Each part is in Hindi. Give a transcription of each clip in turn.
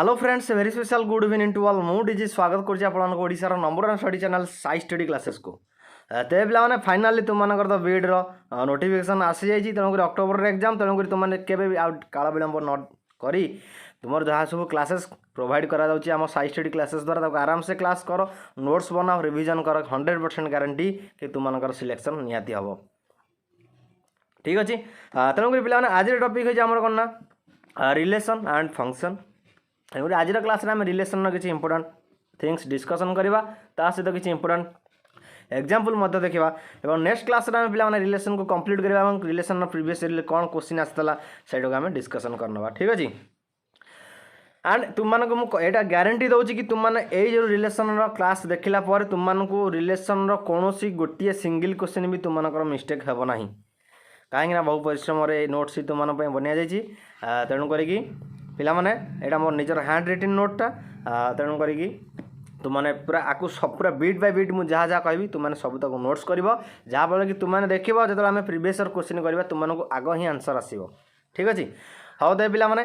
Hello friends very special good evening to all मु डीजी स्वागत करछि आपन को ओडिसा रो number 1 study channel Sai study classes को ते पिला माने फाइनली तुम मानकर तो बीड रो नोटिफिकेशन आसी जाई छि तनो अक्टोबर रे एग्जाम तनो तुम माने केबे भी काला विलंब न करी तुमर जहाँ सब क्लासेस प्रोवाइड करा जाउछि हम साई स्टडी क्लासेस द्वारा ताको आराम से क्लास करो नोट्स बनाओ रिवीजन करो 100% गारंटी कि तुम मानकर सिलेक्शन नियाती हबो ठीक अछि तनो पिला माने आज टॉपिक है हमर कोन ना रिलेशन एंड फंक्शन आज क्लास में रिलेशन किसी इंपोर्टेंट थिंग्स डिस्कसन करवा सहित किसी इंपोर्टेंट एग्जांपल देखा और नेक्स्ट क्लास में पे रिलेशन को कंप्लीट करवा रिलेशन प्रीवियस कौन क्वेश्चन आसाला से डिस्कसन करना ठीक अच्छे एंड तुमको मुझे ग्यारंटी दूसरी कि तुमने जो रिलेशन क्लास देखला तुमको रिलेशन कौन गोटे सिंगल क्वेश्चन भी तुम मिस्टेक हे ना कहीं बहु परिश्रम नोट्स तुम बना जाइए तेणु करी पिला माने एटा मोर निजर हैंड रिटन नोटटा तेणु करी तुमने पूरा आकु सब पूरा बीट बाय बीट मुझे जहाँ जहाँ कहबी तुमने सब तक नोट्स कर जहाँफल कि तुमने देखो जो आम प्रीवियस क्वेश्चन करवा तुमको आग ही आंसर आसो ठीक अच्छे हाँ तो पिला माने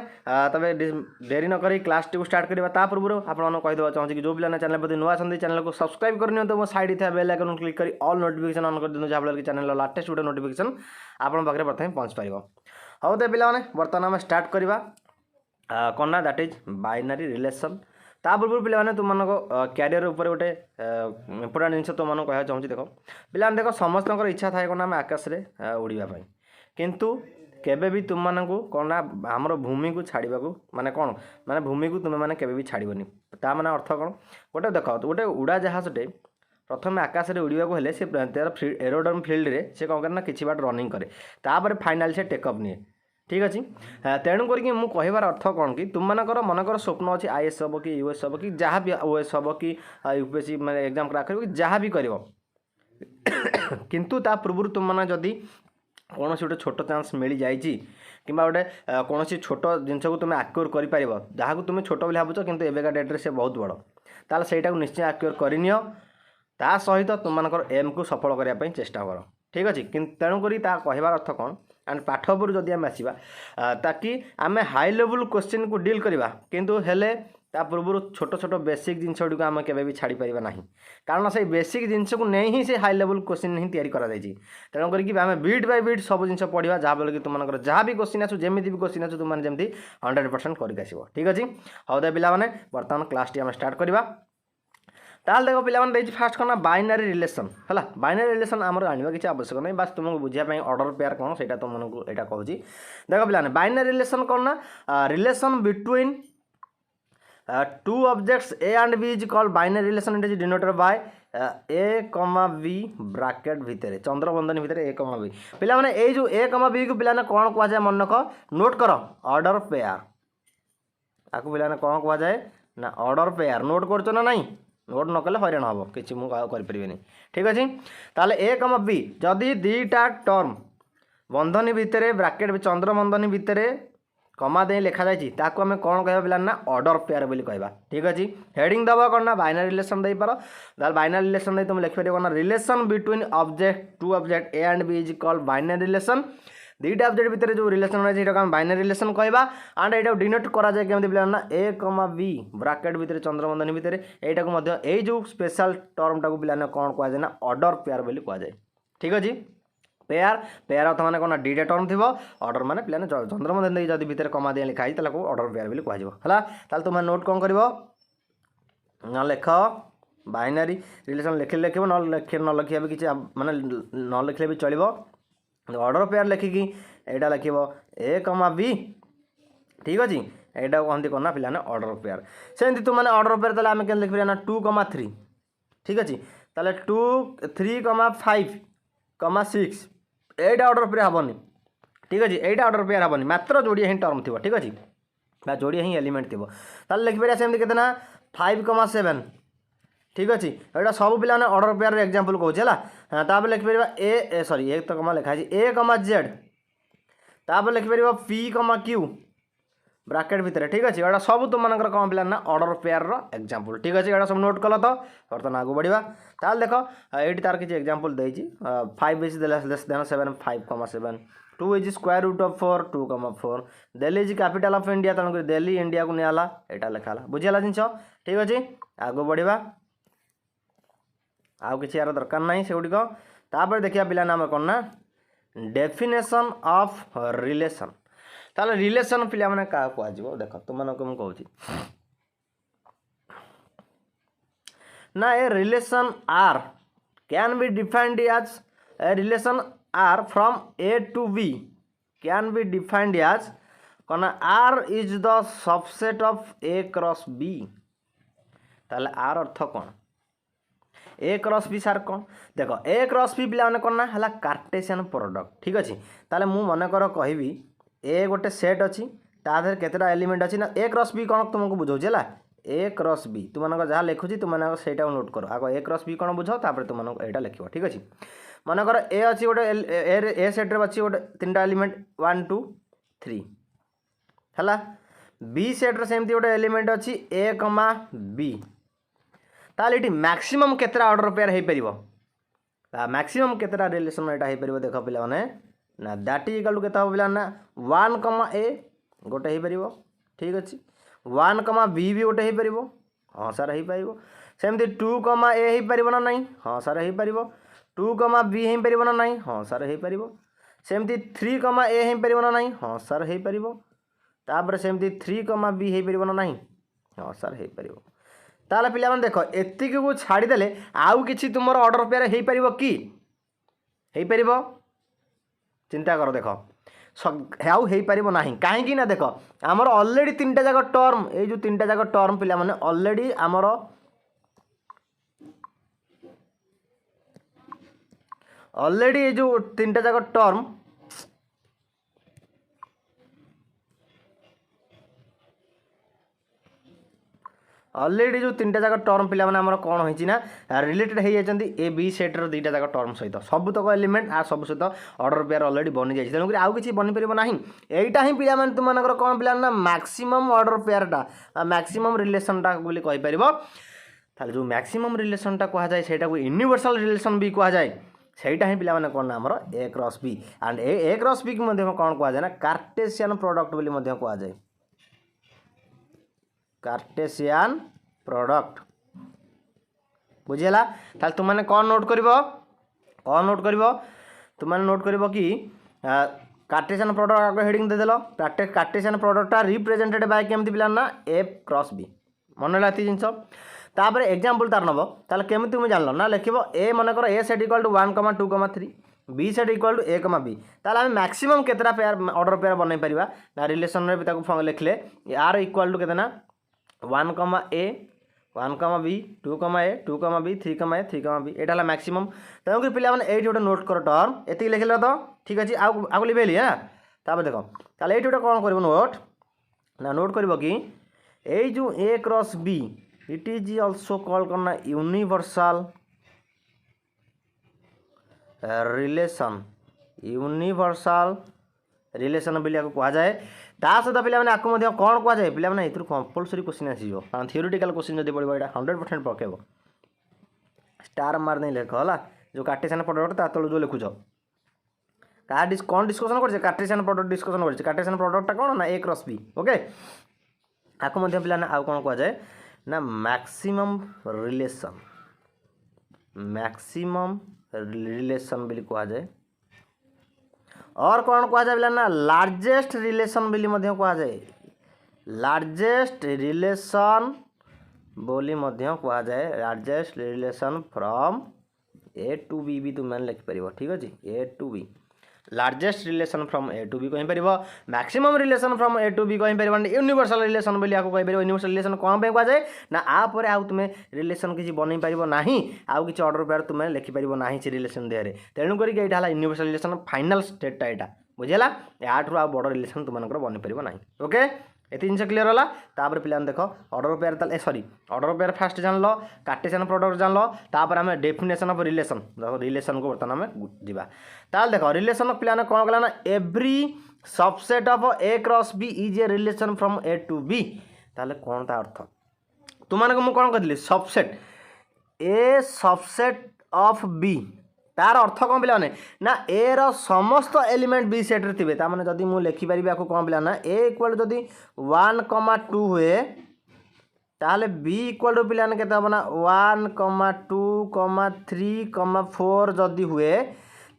तबे देरी न करी क्लास टी स्टार्ट करवा ता पूर्व आपको कहीदेवा चाहूँगी कि जो पिला चैनल प्रति नुआ चैनल को सब्सक्राइब करनी तो साइड था बेल आइकन क्लिक करी ऑल नोटिफिकेशन ऑन कर दिनु जहाँफल कि चैनल लाटेस्ट वीडियो नोटिफिकेशन आपन पाखे प्रथम पहुँच पार हाँ तो पिला माने बर्तमान आम स्टार्ट करवा कौन ना दैट इज बाइनरी रिलेशन ता पूर्व पे तुम क्यारियर उपर गोटे इंपोर्टेंट जिन तुम कह चाहूँगी देख पे देख समस्त इच्छा थाए कौन आम आकाश में उड़ापी किंतु केबे भी तुम मानू कौन ना आमर भूमि को छाड़ा माने कौन माने भूमि को तुम्हें केबे भी छाड़बनी ता माने अर्थ कौन गोटे देख गोटे उड़ा जहाजटे प्रथम आकाश में उड़ाक हेले से तार एरोड्रम फील्ड रे से कौन करना किसी बाट रनिंग करे तापर फाइनाल से टेकअप निए ठीक अच्छे तेणु करके मुझे कहबार अर्थ कौन कि तुम मनकर स्वप्न अच्छी आईएएस हम कि यूएस हम कि जहाँ भी ओएस हम कि यूपीएससी मैं एग्जाम क्रैक कर जहाँ भी कर किंतु ता पूर्व तुम मैंने जदि कौन गोटे छोट चांस मिल जाए कि गोटे कौन छोट जिनस को तुम आक्योर कर जहाँ को तुम छोट भावुच कि एवेका डेट्रे से बहुत बड़ ताल से निश्चय आक्योर करनी ता सहित तुम एम को सफल करने चेष्टा कर ठीक अच्छे कि तेणुक कहबार अर्थ कौन एंड पाठ पर जदि आम आसवा ताकि आम हाई लेवल क्वेश्चन को डील करवा किंतु हेले ता पूर्व छोट छोट बेसिक जिनस गुड़ आम के भी छाड़ी पार ना कारण से बेसिक जिनस को नहीं ही से हाई लेवल क्वेश्चन ही तैयारी करा तेणु करके आम बीट बाय बीट सब जिन पढ़ा जहाँफल कि तुम जहाँ भी क्वेश्चन आसो जमी भी क्वेश्चन आसो तुम जमी 100% करके आसो ठीक अच्छे हाँ तो पे बर्तमान क्लास टी आम स्टार्ट करवा ताल देख पे फास्ट कौन बाइनरी रिलेशन है बाइनरी रिलेशन आम जानवा किसी आवश्यक नहीं बस तुमको बुझापी ऑर्डर पेयर कौन से तुमको यहाँ कहूँ देख पे बाइनरी रिलेशन कौन ना relation between two objects A and B is called binary relation it is denoted by A comma B bracket भितर चंद्रबंधनी भितर ए कमा बी पे ये जो ए कमा बी को पे कौन कहुए मन रख नोट कर ऑर्डर पेयर आपको पे कौन कहुए ना ऑर्डर पेयर नोट कर ना नहीं नोट न कले हईराण हम कि मुझे ठीक अच्छे ताले ए कम बी जदि दीटा टर्म बंधनी भितर ब्राकेट चंद्रबंधनी भितर कमा दे लिखा जाए आम कौन कह पे ना ऑर्डर पेयर बोली कहवा ठीक अच्छे हेडिंग दबा कौन ना बाइनरी रिलेशन दे पार बाइनरी रिलेशन दे तुम लिखिपार कौन relation between object to object A and B is called binary relation दुईटा ऑब्जेक्ट भितर जो रिलेशन रही है बाइनरी रिलेशन कहवा एंड ये डिनोट करा जाए केमती पे ना ए कमा बी ब्राकेट भितर चंद्रबंधनी भितर यहाँ यही जो स्पेशल टर्म टाक पे कौन कहुए ना ऑर्डर पेयर बोली कहुए ठीक अच्छे पेयर पेयर अर्थ मैंने कौन डीटा टर्म थी ऑर्डर मैंने पे चंद्रबंधनी जब भितर कमा दिया लिखाई ऑर्डर पेयर बोली कहला तुम नोट कौन कर लिख बाइनरी रिलेशन लिखिले लिख न लिखा भी किसी माने न लिखले भी चलो ऑर्डर पेयर लिखिकी यहाँ लिख ए कमा बी ठीक अच्छे यहाँ कहते कौन ना पे ऑर्डर पेयर सेमती तुमने ऑर्डर पेयर ताले आम के लिखिपर ना 2,3 ठीक अच्छे ताले 2 3,5 6 एटा ऑर्डर पेयर हेनी ठीक अच्छे यहाँ ऑर्डर पेयर हेनी मात्र जोड़िया ही टर्म थी ठीक अच्छे जोड़िया ही एलिमेंट थी ताले लिखिपर सेमती के 5,7 ठीक अच्छे यहाँ सब पे ऑर्डर पेयर एग्जांपल कहूँ लिखिपर ए सॉरी एक तो कमा लिखाई ए कमा जेड तापर लिखिपर पी कमा क्यू ब्राकेट भितर ठीक अच्छे एटा सब तुम मनकर कौन पिला ना ऑर्डर पेयर एग्जांपल ठीक अच्छे एटा सब नोट कल तो बर्तमान आगू बढ़िया ताल देख ये तार किसी एग्जांपल देती 5 is less than 7 5,7 2 is square root of 4 2,4 Delhi is capital of India तेणुक दिल्ली इंडिया को निला यहाँ लिखाला बुझीगला जिन ठीक अच्छे आगू बढ़िया आउ कि यार दरकार ना से गुड़िक तापर देखिए पिला नाम कौन ना डेफिनेशन ऑफ रिलेशन ताले रिलेशन पिला माने का को आजिबो देख तुम मन को हम कहूची ना A relation R can be defined as a relation R from A to B can be defined as कौन R is the subset of A cross B ताले आर अर्थ कौन ए क्रॉस बी सार कौन देख ए क्रॉस बी पिला माने कौन ना हला कार्टेशियन प्रोडक्ट ठीक अच्छे ताले मु मन कर कहबी ए गोटे सेट अच्छी तादर केतेटा एलिमेंट अच्छी ना ए क्रॉस बी कौन तुमको बुझाऊँ है ए क्रॉस बी तुम जहाँ लिखुची तुम से नोट कर आग ए क्रॉस बी कौन बुझ तापर तुम यहाँ लिख ठीक अच्छे मनकर ए अच्छी गोटे ए सेट्रे अच्छी गोटे 3टा एलिमेंट 1 2 3 है बी सेट्रे सेमती गोटे एलिमेंट अच्छी ए कमा बी ताले ये मैक्सिमम केतेटा ऑर्डर पेयर हो पार मैक्सिमम केतेटा रिलेशन यहाँ हो पार देख पिला माने ना दैट इज इक्वल टू केता पिला ना 1 कमा ए गोटे हो पार ठीक अच्छे 1 कमा बी भी गोटे हो पार हाँ सार हो पार सेमती 2 कमा ए हो पार ना नहीं हाँ सार हो पार 2 कमा बी हो पार ना नहीं हाँ सार हो पार सेमती 3 कमा ए हो पार ना नहीं हाँ सार हो पार तापर सेमती 3 कमा बी हो पार ना नहीं हाँ सार हो पार ताले पिला माने देख एतिक को छाड़ीदेले आउ किछि तुमर ऑर्डर पेयर हो पार कि हो पार चिंता कर देख आउ हो पार ना कहीं ना देख आमर ऑलरेडी 3टा जाक टर्म ये जो 3टा जाक टर्म पिला माने ऑलरेडी आमर ऑलरेडी ये जो 3टा जाक टर्म ऑलरेडी जो 3टा जाक टर्म पिला माने हमर कोन होइछि ना रिलेटेड हो जाइछन्ती ए बी सेट रो 2टा जाक टर्म सहित सब तक एलिमेंट आ सब सहित ऑर्डर पेयर ऑलरेडी बनि जाइछ तेणुक आउ किछि बनि परिबो नाही एइटा ही पिला माने तुम मानकर कोन पिला ना मैक्सिमम ऑर्डर पेयरटा मैक्सिमम रिलेशनटा बोली कहि परिबो ताले जो मैक्सिमम रिलेशनटा कहा जाय सेटा को यूनिवर्सल रिलेशन भी कहा जाय सेटा ही पिला माने कोन हमर A cross B and A cross B के मध्ये कोन कहा जाय ना कार्टेशियन प्रोडक्ट बोली मध्ये कहा जाय कार्टेशियन प्रोडक्ट बुझीगला ताल तुम मैंने कौन नोट कर तुम मैंने नोट कर कि कार्टेशियन प्रोडक्ट आगे हेडिंग देदेल कार्टेशियन प्रोडक्टा रिप्रेजेंटेड बाय केमती पिला ना एफ क्रॉस बी मन लाती जिनस तापर एग्जांपल तार नब ताल केमती तुम जान ना लिख ए मनकर A set equal to 1 2 3 B set equal to A B ताल आम मैक्सिमम केतरा पेयर ऑर्डर पेयर बनई पारिबा ना रिलेशन में लिखले आर इक्वल टू केतना 1 A 1 B 2 A 2 B 3 A 3 B यहाँ मैक्सिमम तेणुक पिला ये गोटे नोट कर टर्म ये लिखल तो ठीक अच्छे आगे लिखेली हाँ तापर देख ताले ये गोटे कौन कर नोट ना नोट कर कि ये जो A cross B it is also call करना यूनिवर्सल रिलेशन बोली कह जाए ता सहित पिला माने आपको मध्य कौन कह जाए पिला माने इथुर कंपलसरी क्वेश्चन आसीजो कारण थियोरेटिकल क्वेश्चन जदी पड़िबो एटा 100% पकेबो स्टार मार नहीं लेख होला जो कार्टेशियन प्रोडक्ट ता तळ जो लिखुछ का कौन डिस्कशन करछे कार्टेशियन प्रोडक्ट डिस्कशन करछे कार्टेशियन प्रोडक्ट कौन ना ए क्रॉस बी ओके आपको मध्य पिला ना आ कौन कह जाए ना मैक्सिमम रिलेशन बोली कह जाए और कौन कह जाए ना लार्जेस्ट रिलेशन बोली मध्य कह जाए लार्जेस्ट रिलेशन बोली मध्य कह जाए largest relation from A to B भी तुम लिख पार ठीक अच्छे A to B largest relation from A to B कहीं पार maximum relation from A to B कहीं पार यूनिवर्सल रिलेशन बोली आपको कहीं यूनिवर्सल रिलेशन कौन पे कह जाए ना आप तुम्हें रिलेशन किसी बनई पार ना आउ किसी ऑर्डर पेयर तुम्हें लिखिपार ना से रिलेशन देहरे तेणुक यहाँ यूनिवर्सल रिलेशन फाइनाल स्टेटा यहाँ बुझेगा याठू आ बड़ रिलेशन तुम बनी पार ना ओके ये जिन क्लीयर है तापर पे देख ऑर्डर पेयर ताले सॉरी ऑर्डर पेयर फास्ट जान लो कार्टेशियन प्रोडक्ट जान लो तापर आम डेफिनेशन ऑफ रिलेशन देखो रिलेशन को बर्तमान आम जावा ताल देख रिलेशन पे कौन कला ना every subset of A cross B is a relation from A to B ताले कौन ता अर्थ तुम को कौन कहली subset A subset of B तार अर्थ कौन पे ना ए रो समस्त एलिमेंट बी सेट थे ताने जदि मुझे लिखिपारि कौन पे ना ए इक्वल जदि 1,2 हुए ताहले बी इक्वल टू पे के ना 1,2,3,4 जदि हुए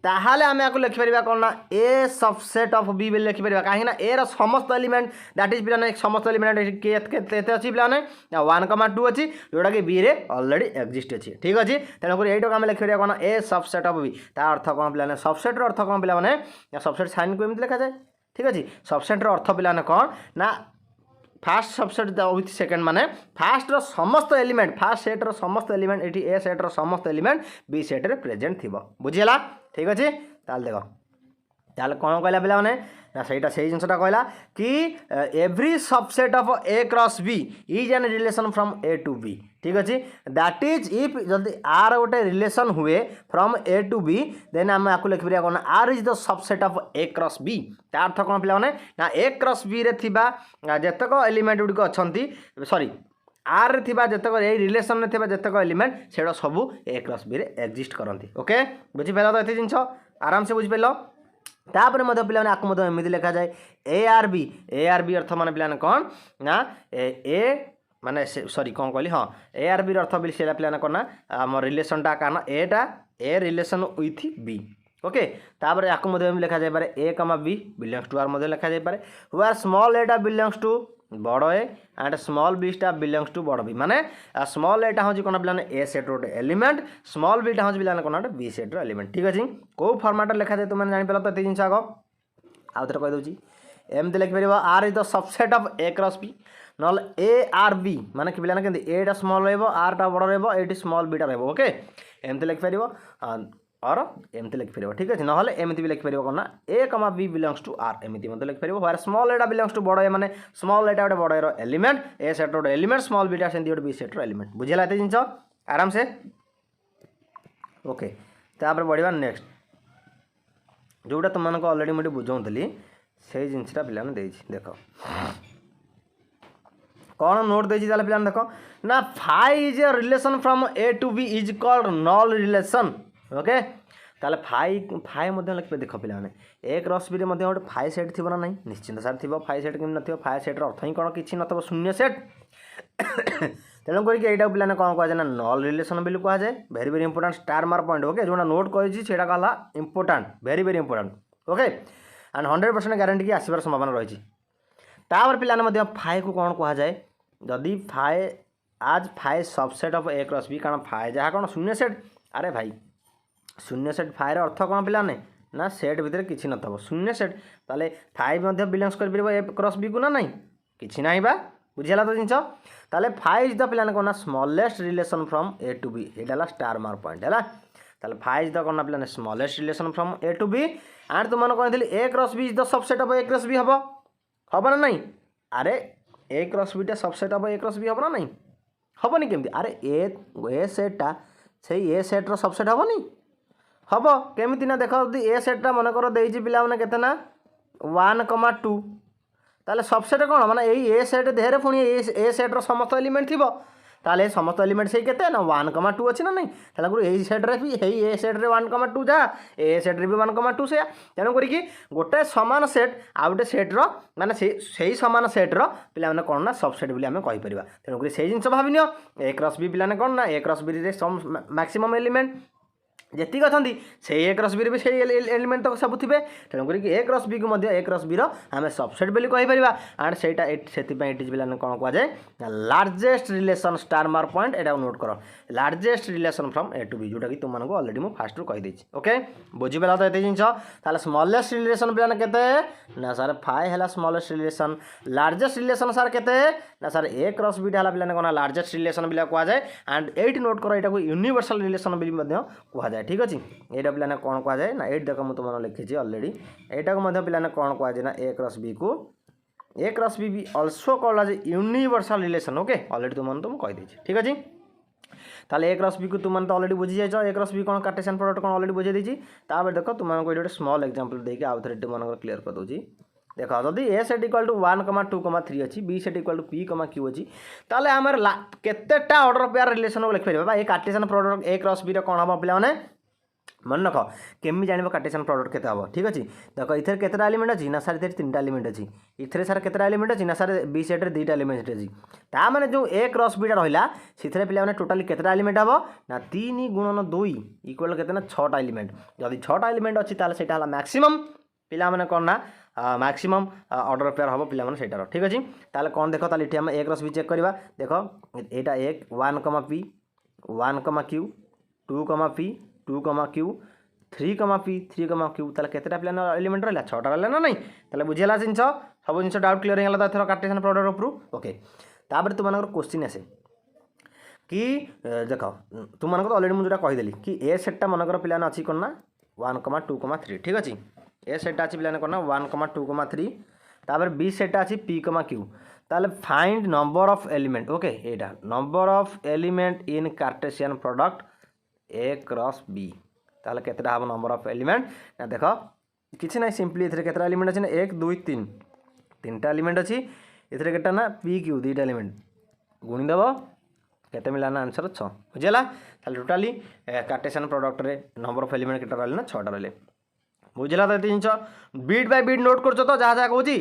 ताहले आम आपको लिखिपर कौन ना ए सबसेट ऑफ बी बोली लिखिपर कहीं ए रो समस्त एलिमेंट दैट इज पे समस्त एलिमेंट के अच्छी पे 1,2 अच्छी जोटा कि बी रे ऑलरेडी एक्जिस्ट अच्छी ठीक अच्छे तेणुक यही आम लिखिपर कौन ए सबसेट ऑफ बी तार अर्थ कौन पे सबसेट अर्थ कौन पे सबसेट साइन को एमती लिखा जाए ठीक अच्छे सबसेट अर्थ पे कौन ना फास्ट सबसेट विथ सेकेंड माने फास्ट रो समस्त एलिमेंट फास्ट सेट रो समस्त एलिमेंट एटी ए सेट रो समस्त एलिमेंट बी सेट रे प्रेजेंट थी बुझीगला ठीक अच्छे ताल देख ताल कौन कहला पे ना सहीटा से जिनसा कहला कि every subset of A cross B is an relation from A to B ठीक अच्छे दैट इज इफ जदि आर गोटे रिलेशन हुए from A to B then आम आपको लिखिपर कौन R is the subset of A cross B ता अर्थ कौन पे ना ए क्रॉस बी रे थिबा जेतक एलिमेंट गुड़िक अच्छा सॉरी आर रे थिबा जेतक ए रिलेशन रे थिबा जेतक एलिमेंट सेटा सब ए क्रॉस बी रे एक्जिस्ट करती ओके बुझीपार तो ये जिन आराम से बुझीपार तापर पे आपको एमती लिखा जाए ए आर बी अर्थ मान पे कौन ना ए माने सॉरी कौन कहली हाँ ए आर बी अर्थ भी से पे कौन ना आम रिलेसनटा क्या ए रिलेसन विथ बी ओके तापर आपको लिखा जाए पारे ए comma B belongs to are लिखा जाए पारे where small eta belongs to बड़ A and small beta belongs to बड़ बी माने स्मॉल एटा हूँ कौन पे ए सेट रोटे एलिमेंट स्मॉल बीटा हूँ पे कौन बी सेट एलिमेंट ठीक अच्छे कौ फर्माट लिखा जाए तुमने जापर तो ये जिन आग आउ थे कहीदे एमती लिखिपर R is the subset of A cross B ना ए आर बी माने कि पे के एटा स्मॉल रटा बड़ रही स्मॉल बीटा रोके एमती लिखिपर और एमती लिखिपर ठीक अच्छे ना एमती भी लिखिपर कौन ना ए comma B belongs to are एमती मतलब लिखिपर where small eta belongs to बड़ ए माने स्मॉल एटा गोटे बड़ एलिमेंट ए सेट गोटे एलिमेंट स्मॉल बीटा से गोटे बी सेट एलिमेंट बुझेगा ये जिन आराम से ओके तापर बढ़िया नेक्स्ट जोटा तुमको ऑलरेडी मुझे बुझाऊली से जिनसा पे देख कौन नोट देती पे देख ना phi is a relation from A to B is called null relation okay ताले फाई लिखे देख पे ए क्रॉस बी गोटे फाई सेट थी ना नहीं निश्चिंत सार थी फाई सेट कमी न फाई सेट्र अर्थ ही कौन कि नब शून्य सेट तेणुक यहाँ पे कौन कह ना नल रिलेशन भी कहुए very very important star mark point okay जो नोट कही कहला important very very important okay and 100% guarantee की आसबार संभावना रही तापर पे फाई को कौन कहुए जदि फाई आज phi subset of A cross B कारण फाई जहाँ कौन शून्य सेट अरे भाई शून्य सेट फाइर अर्थ कौन पे ना सेट भितर किसी न शून्य सेट ताले फाइव बिलोंग्स कर ए क्रॉस बी को ना नहीं किसी ना बा बुझीगला तो जिन ताले फाइव इज द पे कौन ना smallest relation from A to B ये स्टार मार्क पॉइंट है ताले फाइव इज द कौन पे smallest relation from A to B and तुम कहते A cross B is the subset of A cross B हम ना नहीं अरे ए क्रॉस बीटा subset of A cross B हम ना नहीं हेनी केमती अरे ए सेटा से ए सेट्र सबसेट हेनी हम केमी ना देख ए सेट्टा मनकर देती पिला मैंने केते ना 1,2 ताले सबसेट कौन माने ए सेट देहरे पुणी ए सेट्र समस्त एलिमेंट थी ताले समस्त एलिमेंट से केते ना 1,2 अच्छी ना नहीं तेणुक यही सेट्रे भी ए सेट्रे 1,2 जहाँ ए सेट्रे भी 1,2 से तेणुक गोटे सामान सेट आ गए सेट्र माने से सामान सेट्र पे कौन ना सबसेट बोली आम कहीपर तेणुक से जिन भाव नि ए क्रॉस बी पे कौन ना A cross B maximum element जी अच्छा से ए क्रॉस बी भी एलिमेंट तक सब थे तेणुक ए क्रॉस बी को ए क्रॉस बी आम सबसेट बोली कहीपर एंड से पे कौन कहुए largest relation star mark point यहाँ नोट कर largest relation from A to B जोटा कि तुमको ऑलरेडी मुझे फास्ट कहीदे ओके बुझीपार तो ये जिन स्मॉलेस्ट रिलेशन पे के ना सर फाइव है smallest relation largest relation sir के ना सर ए क्रॉस बी है पे कौन लार्जेस्ट रिलेशन भी कहुए एंड एट नोट कर यहाँ यूनिवर्सल रिलेशन भी कहुए ठीक अच्छे यहाँ पे कौन कहुए ना एट देख मुझे तुम लिखी ऑलरेडी यहाँ को पे कौन कहुए ना ए क्रॉस बी को ए क्रॉस बी भी also called as universal relation okay already तुम तो कही देछि ठीक अछि ताले ए क्रॉस बी को तुम तो ऑलरेडी बुझी जाइछ ए क्रॉस बी कोन कार्टेशियन प्रोडक्ट कोन ऑलरेडी बुझे देछि तापर देखो तुम को गोटे स्मॉल एग्जांपल देके आउ थरे मन क्लियर कर दोछि देखो जदि ए सेट इक्वल टू 1,2,3 अच्छी B set equal to P, Q अच्छी ताले आमर केतेटा ऑर्डर पेयर रिलेशन को लिख परिबा A Cartesian product A cross B रे कोन हम पिला माने मन रख केमी जान कार्टेशियन प्रोडक्ट केते हम ठीक अच्छे देख इधर केतेटा एलिमेंट अच्छी ना सर इधर 3टा एलिमेंट अच्छी इधर सर केतेटा एलिमेंट अच्छी ना सर बी सेट रे 2टा एलिमेंट अच्छी ता माने जो ए क्रॉस बी रहिला सिथरे पिला माने टोटली केतेटा एलिमेंट हबो ना 3 गुणन 2 इक्वल केते ना 6टा एलिमेंट जदि 6टा एलिमेंट अच्छी ताले सेटा हला मैक्सिमम पिला माने कोन ना मैक्सिमम ऑर्डर पेयर हम पिला माने सेटार ठीक अच्छे ताले कोन देखो ताले इठी हम ए क्रॉस बी चेक करबा देखो एटा 1 P 1 Q 2 P 2 Q 3 P 3 Q ताले केतेटा पिला एलिमेंट रहला 6टा रहला ना नहीं ताले बुझेला जिंस सब जिंस डाउट क्लियर हेला त कार्टेशियन प्रोडक्ट प्रूफ ओके तापर तुम मानकर क्वेश्चन आसे कि देख तुम मानकर ऑलरेडी मुझे कहीदेली कि ए सेटटा मनकर पिला अच्छी कौन ना 1,2,3 ठीक अच्छे ए सेटटा अच्छी पिला कौन ना 1,2,3 तापर बी सेटटा अच्छी पी, क्यू ताले find number of element okay एटा number of element in Cartesian product A cross B ताले केतेटा हम नंबर ऑफ एलिमेंट ना देख किसी ना सिंपली इधर केतेटा एलिमेंट अच्छे ना 1 2 3 3टा एलिमेंट अच्छी इधर केटा ना पी क्यू 2टा एलिमेंट गुणीदेव केते मिला ना आंसर 6 बुझेला ताले टोटली कार्टेशियन प्रोडक्ट रे नंबर ऑफ एलिमेंट केटा रहले ना 6टा रहले बुझेला तो ये जिन बीट बाय बीट नोट कर जहाँ जहाँ कहूँ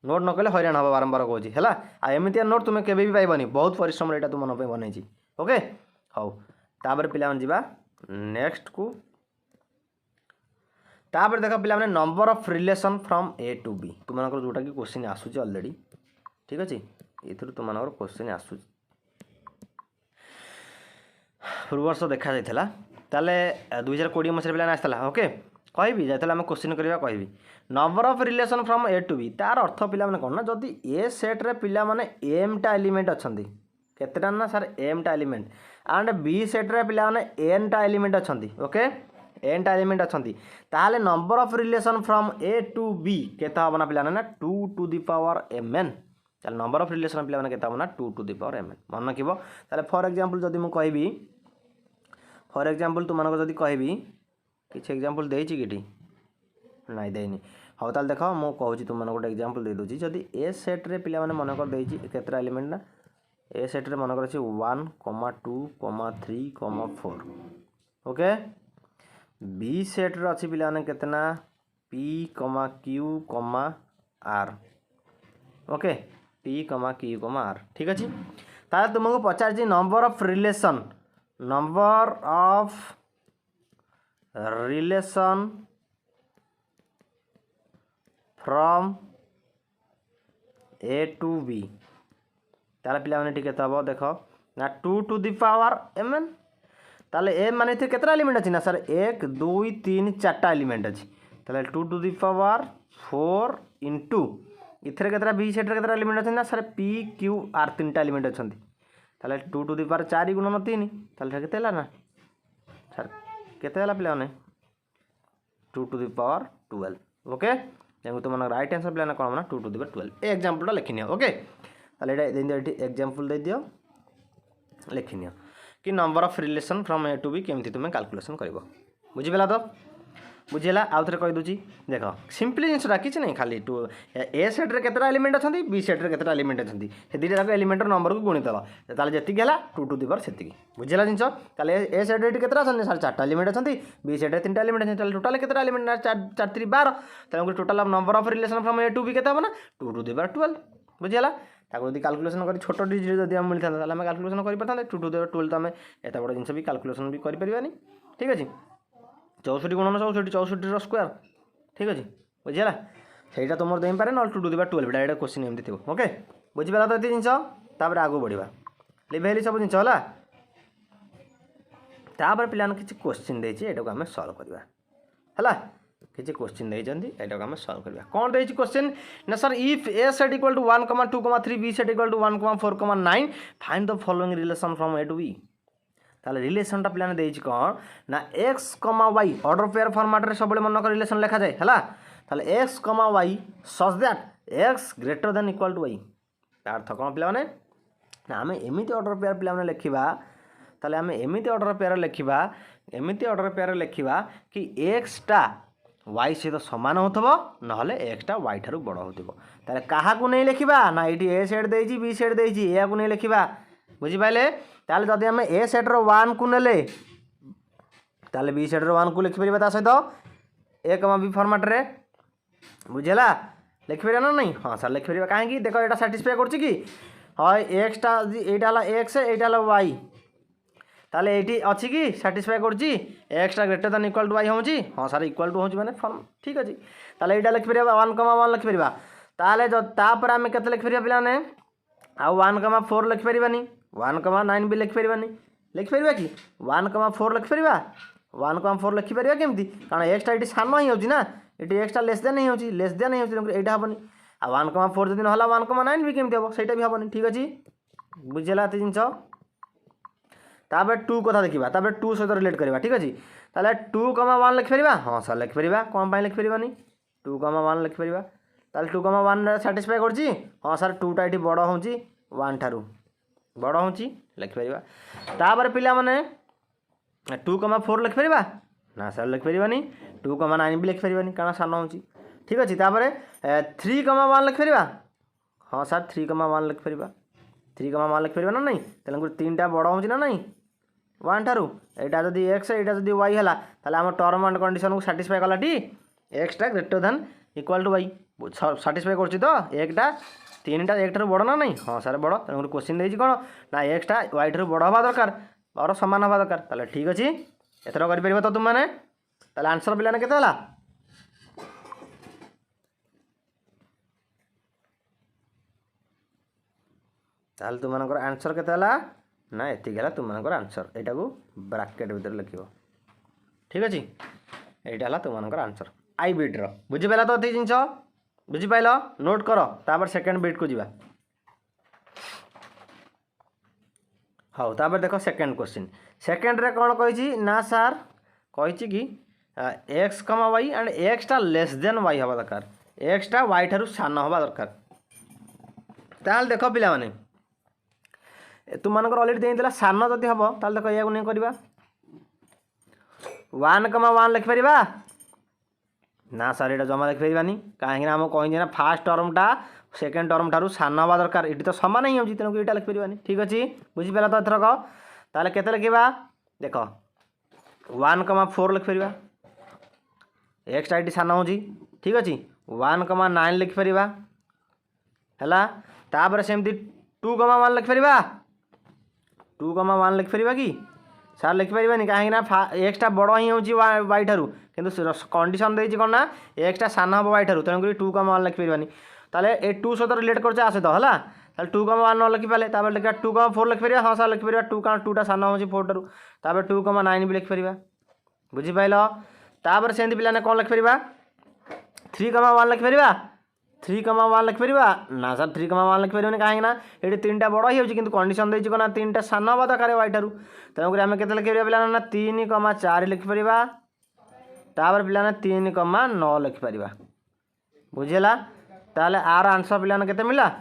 नोट न कले हईराण हम बारंबार कहूँ है आ एमती नोट तुम केवे भी पाइबनी बहुत परिश्रम यहाँ तुम मन बनई ओके हाउ तापर पिला जा नेक्स्ट को तापर देख पिला number of relation from A to B तुम जोटा कि क्वेश्चन आसूँ ऑलरेडी ठीक अच्छे ये तुम क्वेश्चन आसूँ पूर्वर्ष देखा जाता ताले 2020 मसीह पिला आसला ओके कहि जाते आम क्वेश्चन करवा कहि number of relation from A to B तार अर्थ पिला माने कौन ना जदि ए सेट रे पिला माने एमटा एलिमेंट अच्छी केतेटा ना सर एमटा एलिमेंट एंड बी सेट रे पिला माने एनटा एलिमेंट अच्छी ओके एनटा एलिमेंट अच्छी ताले number of relation from A to B केते हम ना पिला ना 2 टू द पावर mn ताले नंबर ऑफ रिलेशन पिला माने केते हम ना 2 टू द पावर mn मन रखिबो ताले फॉर एग्जांपल जदि मु कहबी फॉर एग्जांपल तुम मानको जदि कहबी किसी एग्जांपल देछि किटी नाइ देनी हाँ ताल देख मु कहूँ तुम गोटे एग्जांपल दे दूसरी जदि ए सेट रे पिला माने मनकर देछि केतरा एलिमेंट ना ए सेट रे मनकर अछि 1, 2, 3, 4 ओके बी सेट रे अछि पिला माने केतना p, q, r okay p, q, r ठीक अछि ताले तुमको पचार जी number of relation from A to B ताले पिला माने ठीक हम देख ना 2 टू द पावर mn ताले ए माने इथे केतरा एलिमेंट अछि ना सर 1 2 3 4टा एलिमेंट अछि ताले 2 टू द पावर 4 इनटू इथरे केतरा बी सेट रे केतरा एलिमेंट अछि ना सर p q r 3टा एलिमेंट अछंती ताले 2 टू द पावर 4 गुणन 3 ताले केते हला ना सर केते हला पिला माने 2 टू द पावर 12 ओके जेमु तुम राइट आंसर पिला ना कोन ना 2 टू द पावर 12 ए एग्जांपल लिखिनि ओके ताले एटा एग्जांपल दे दियो लिखिनि कि number of relation from A to B केमती तुम कैलकुलेशन कर बुझीगला तो बुझेगा आउ थे कही दूसरी देख सिंपली जिनसा किसी नहीं खाली टू ए सेट रे केतरा एलिमेंट अच्छा बी सेट रे केतरा एलिमेंट अच्छा से दुटा जाक एलिमेंट नंबर को गुणिदेव ताले जी है 2 टू द पावर से बुझेगा जिन ताले ए सेट रे केतरा अच्छा सर 4टा एलिमेंट अच्छा बी सेट रे 3टा एलिमेंट अच्छा टोटाल केतरा एलिमेंट 4 3 12 तेणुक total number of relation from A to B केते ना 2 टू द पावर 12 बुझेगा ताको यदि कैलकुलेशन कर छोट डिजिट जब आम मिलता है कैलकुलेशन कर पाते 2 टू द पावर 12 तो आम एत बड़ जिन भी कैलकुलेशन भी करें ठीक अच्छे 64 गुणन 64 64 स्क्वायर ठीक अच्छे बुझीगला सहीटा तुम दे पारे ना 2 to the power 12 direct question एमती थो ओके बुझीपारा तो ये जिन आगे बढ़ा लिभेली सब जिन है पिला किसी क्वेश्चन देती को आम सल्व करवा किसी क्वेश्चन देती आम सल्व करवा कौन दे क्वेश्चन ना sir if A set equal to 1, 2, 3 B set equal to 1, 4, 9 find the following relation from A to B ताले रिलेशनटा पिलाने देछि कौन ना x comma Y order pair format रे सब मन कर रिलेशन लिखा जाए है ताले X comma Y such that X greater than equal to Y अर्थ कौन पे आम एमती ऑर्डर पेयर पे लिखा ताले आम एमती ऑर्डर पेयर लिखा एमती ऑर्डर पेयर लिखा कि एक्सटा वाई सहित सामान हो ना एक्सटा वाई ठार बड़ हो क्या नहीं लिखा ना ये ए सेट दे बी सेट दे या नहीं लिखा बुझिपारे ताले जदि आम ए सेट्र वन को नेले ताले बी सेट्र वन को लिखिपर ता सहित ए कमा बी फर्माट्रे बुझेगा लिखिपर ना नहीं हाँ सर लिखिपर कहीं देख यहाँ साटिस्फाई कर हाँ एक्सटा यहाँ एक्स यहाँ वाई ताले ये अच्छी कि साटिस्फाई कर एक्सटा greater than equal to Y हो हाँ सर इक्वाल टू हो फर्म ठीक अच्छे ताले यहाँ लिखिपर वन कमा वन लिखिपर ताले तापर आम के लिखिपर पे आउ वन कमा फोर लिखिपारानी वन कमा नाइन भी लिखिपारानी लिखिपर कि वन कमा फोर लिखिपर वन कमा फोर लिखिपर केमती कारण एक्सटा ये सान ही होना ये एक्सटा लेस देन ही होती लेस देन ही होती यहाँ हेनी आ वन कमा फोर जब ना वन कमा नाइन भी केमती हम सहीटा भी हेनी ठीक अच्छे बुझेगा ये जिनस तापर टू कथा देखा तापर टू सहित रिलेट करवा ठीक अच्छे ताले टू कमा वन लिखिपर हाँ सर लिखिपर कौन लिखिपर टू कमा वन लिखिपर ताले टू कमा वन साटिस्फाई कर हाँ सर टूटा ये बड़ हो वन ठारू बड़ हो लिखिपर तापर पिला माने टू कमा फोर लिखिपर ना सर लिखिपर टू कमा नाइन भी लिखिपर कारण सान हो ठीक अच्छे तापर थ्री कमा वन लिखिपर हाँ सर थ्री कमा वन लिखिपर थ्री कमा वन लिखिपर ना नहीं तेल तीन टा बड़ हो ना नहीं वन ठारू यहाँ जब एक्स यहाँ जब वाई है आम टर्म एंड कंडीशन को साटिस्फाई कला टी एक्सटा greater than equal to Y satisfy कर तो एकटा तीन टा एक ठार बड़ ना नहीं हाँ सर बड़ तेनाली क्वेश्चन देती कौन ना एक्सटा वाई ठार बड़ हवा दरकार और सामान हवा दरकार ताले ठीक अच्छे एथर कर तो तुम मैंने ताले आंसर पे के ताल तुम आंसर के ना ये तुम आंसर यहाँ को ब्राकेट भर लिख ठीक अच्छे यहाँ तुम आंसर आई बिट्र बुझीपार तो ये जिन बुझीपाल नोट कर तापर सेकेंड बिट को जीवा हाँ तापर देख सेकेंड क्वेश्चन सेकेंड रे कौन कही ना सार कही कि एक्स कमा वाई एंड एक्सटा लेस देन वाई हवा दरकार एक्सटा वाई ठारू सान हवा दरकार ताल देख पिला माने तुमको अलरेडी देला सान जदि हम ताल देख या नहीं करवा वन कमा वन लिखिपर ना सर ये जमा लिखिपारानी कहीं आम कही ना फास्ट टर्मटा सेकेंड टर्म ठारू सान हवा दरकार ये तो सामान ही होती तेणुक यहाँ लिखिपारानी ठीक अच्छे बुझीपार तो एथरक ताले केते लिखा देख वन कमा फोर लिखिपर एक्सटा ये सान हो ठीक अच्छे वन कमा नाइन लिखिपर है तापर सेमती टू कमा वन लिखिपर टू कमा वन लिखिपर कि सार लिखिपर कहीं एक्सटा बड़ ही हो वाई ठारू किंतु कंडीशन देती कौन ना एक्सटा सान हम वाई ठारू तेणुक टू कमा वन लिखिपारानी ताले ए टू सहित रिलेट कर आसे तो है ताले टू कमा वन न लिखिपारे तापर लिखा टू कमा फोर लिखिपर हाँ सर लिखिपर टू कारण टूटा सान हो फोर ठारू तापर टू कमा नाइन भी लिखिपर बुझीपाल तापर सेमती पे कौन लिखिपर थ्री कमा वन लिखिपर थ्री कमा वन लिखिपर ना सर थ्री कमा वन लिखिपर कहीं ये तीन टा बड़ ही कंडीशन देती कौन तीन टा सान हवा दरकार वाई ठारू तेणुक आम के लिखिपर पे ना तीन कमा चार लिखिपर तापर पे तीन कमा नौ लिखिपर बुझेगा ताले आर आंसर पे के मिला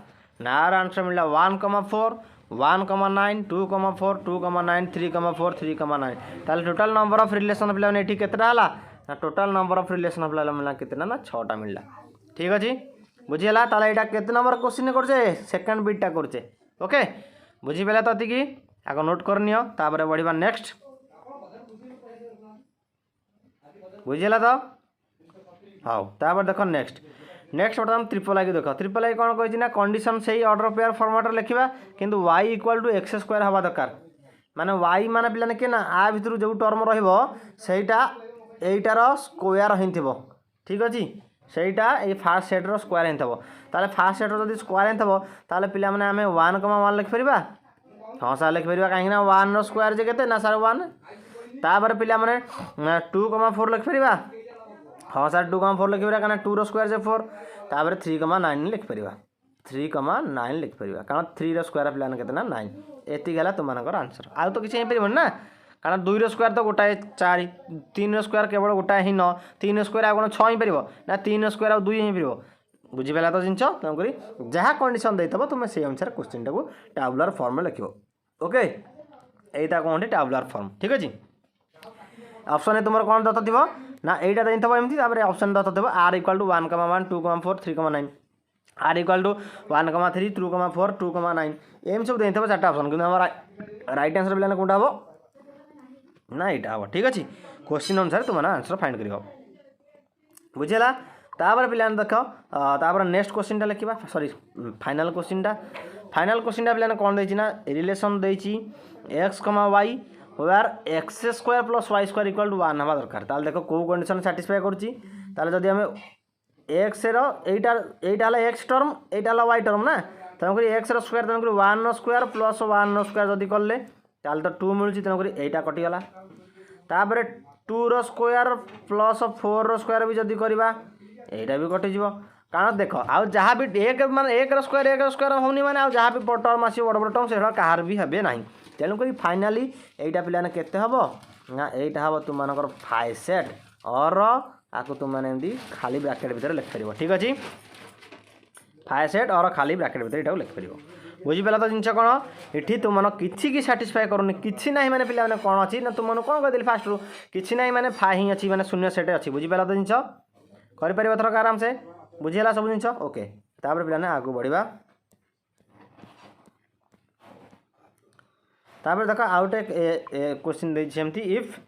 ना आर आंसर मिला one comma four one comma nine to comma four two comma nine three comma four three comma nine ताले टोटाल नंबर ऑफ रिलेशन पे ये केतटा है ना टोटाल नंबर ऑफ रिलेशन पे मिला कितना ना 6टा मिलला ठीक अच्छे बुझीगला ताले यहाँ केते नंबर क्वेश्चन करचे सेकेंड बिटा करचे ओके बुझीपारे तो ये आग नोट कर नियो तापर बढ़िया नेक्स्ट बुझीगला तो हाँ तापर देख नेक्स्ट नेक्स्ट बर्तमान ट्रिपल आई देख ट्रिपल आई कौन कही कंडीशन से ऑर्डर पेयर फॉर्मेट लिखा किंतु Y equal to X square हवा दरकार माने वाई माने पिलाने के ना आ भितर जो टर्म रहीटा यहीटार स्क्वायर ही ठीक अच्छे सहीटा ये फास्ट सेट्र स्क्वायर ही ताले फास्ट सेट्र जब स्क्वायर ही ताले पिला माने आमे वन कमा वन लिखिपर हाँ सर लिखिपर कहीं वन स्क्वायर जे केते ना सर वन तापर पिला माने टू कमा फोर लिखिपर हाँ सर टू कमा फोर लिखिपर कहीं टू स्क्वायर जे फोर तापर थ्री कमा नाइन लिखिपर थ्री कमा नाइन लिखिपर कारण थ्री स्क्वायर पिलाने केते ना नाइन एति गला तुम आंसर आउ तो किसी हो ना कारण दुई स्क्वायर तो गोटाए चार तीन स्क्वायर केवल गोटाए ही 9 तीन स्क्वायर आगे 6 ही पार ना तीन स्क्वायर आ दुई ही पार बुझीपाला तो जिन तेणुक जहाँ कंडीशन देते तुम्हें से अनुसार क्वेश्चन टाक टैबुलर फॉर्म में लिख ओके यहीटा कहते टैबुलर फॉर्म ठीक अच्छे ऑप्शन तुम कौन दत्त थी ना यहाँ देते एमती ऑप्शन दत्त थी r equal to 1,1 2,4 3,9 r equal to 1,3 2,4 2,9 एम सब देते चार्टा ऑप्शन कि राइट आंसर पे कौटा हम ना यहाँ हम ठीक अच्छे क्वेश्चन अनुसार तुम आंसर फाइंड कर बुझीला तापर पे देख तापर नेक्स्ट क्वेश्चन लिखा सॉरी फाइनल क्वेश्चन पे कौन देना ना रिलेशन देती X comma Y where X square plus Y square equal to 1 हवा दरकार ताल देख कौ कंडीशन साटिस्फाई करुँगी आम एक्स रईटा एक्स टर्म यहाँ वाई टर्म ना तेणुक एक्स स्क्वायर तेणुक 1 स्क्वायर प्लस 1 स्क्वायर जदि कले ताल तो 2 मिलूँ तेणुक यहाँ कटिगला तापर 2 रो स्क्वायर प्लस 4 रो स्क्वायर भी जदि करवा यहाँ भी कटिज कारण देख आउ जहाँ भी एक माने एक स्क्वायर होनी माने आउ जहाँ भी टर्म आस बड़ बड़ टर्म से कहार भी हे ना तेणुक फाइनाली यहाँ पे केते हम ना यहाँ हम तुम मानकर 5 सेट और आपको तुम मैंने खाली ब्रैकेट भीतर लिखिपर ठीक अच्छे 5 सेट और खाली ब्रैकेट भीतर यहाँ लिखिपर बुझीपाला तो जिनस कौन ये तुम किसी की साटिस्फाई करूनी कि ना मैंने पे कौन अच्छी ना तुम कौन कहली फास्ट रू कि ना मैंने फा ही अच्छी मैंने शून्य सेट अच्छी बुझीपाला तो जिनस कर थरक आराम से बुझीगला सब जिन ओके तापर पे आगे बढ़ा तापर देख आउट क्वेश्चन देमती if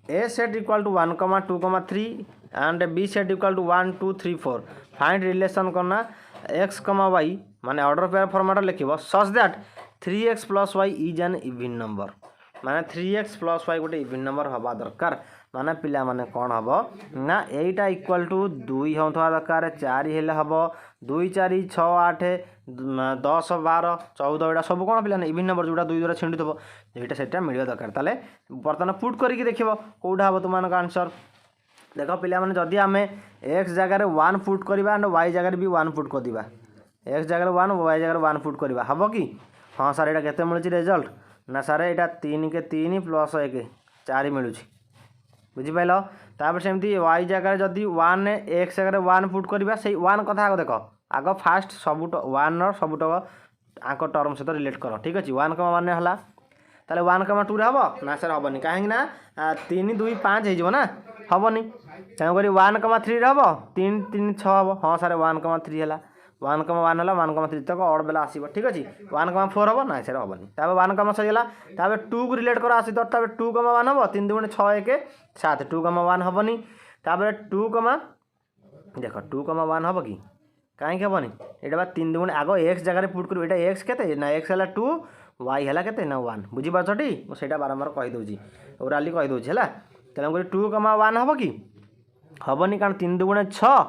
A set equal to 1, 2, 3 and B set equal to 1, 2, 3, 4 find relation करना एक्स कमा वाई माने ऑर्डर पेयर फॉर्मेट लिख such that 3x plus Y is an even number माने 3x प्लस वाई गोटे इवन नंबर हवा दरकार माने पिला माने कौन हम ना एटा इक्वल टू 2 होता दरकार 4 हेले हम 2 4 6 8 10 12 14 यहाँ सब कौन पे इवन नंबर जोटा 2 द्वारा छिंडी थो यहाँ से मिलवा दरकार ताले बर्तमान पुट करके देख कौटा हम तुम आंसर देख पे जदि आम एक्स जगार 1 पुट करवा एंड वाई जगार भी 1 पुट करवा एक्स जगार 1 वाई जगार 1 पुट करवा हम कि हाँ सार यहाँ केते मिलूँ रिजल्ट ना सार यहाँ 3 के 3 प्लस 1 4 मिलूँ बुझिपाल तापर सेमती वाई जगार जदि 1 एक्स जगार 1 पुट करवा से 1 कथा आग देख आग फास्ट सबुट 1 सबुटक आंक टर्म सहित रिलेट कर ठीक अच्छे 1, 1 है ताले 1, 2 हम ना सर हेनी कहीं 3, 2, 5 हो हेनी तेणुक 1, 3 हम 3, 3, 6 हम हाँ सारे 1, 3 है 1, 1 है 1, 3 तक अड बेला आसो ठीक अच्छे 1, 4 हम ना सर हेनी तापर 1, सहीगला तापर 2 को रिलेट कर आस 2, 1 हम 3 2 6 1 7 2, 1 हेनी तापर 2, देख 2, 1 हम कि कहीं हेनी यहाँ 3 2 आग एक्स जगह पुट कर यहाँ एक्स के ना एक्स है 2 वाई है के ना 1 बुझीपारछटी मुझे बारंबार कहीदे ओराली कहीदे है तेणुक 2, 1 हम कि हेनी कारण 3 2 6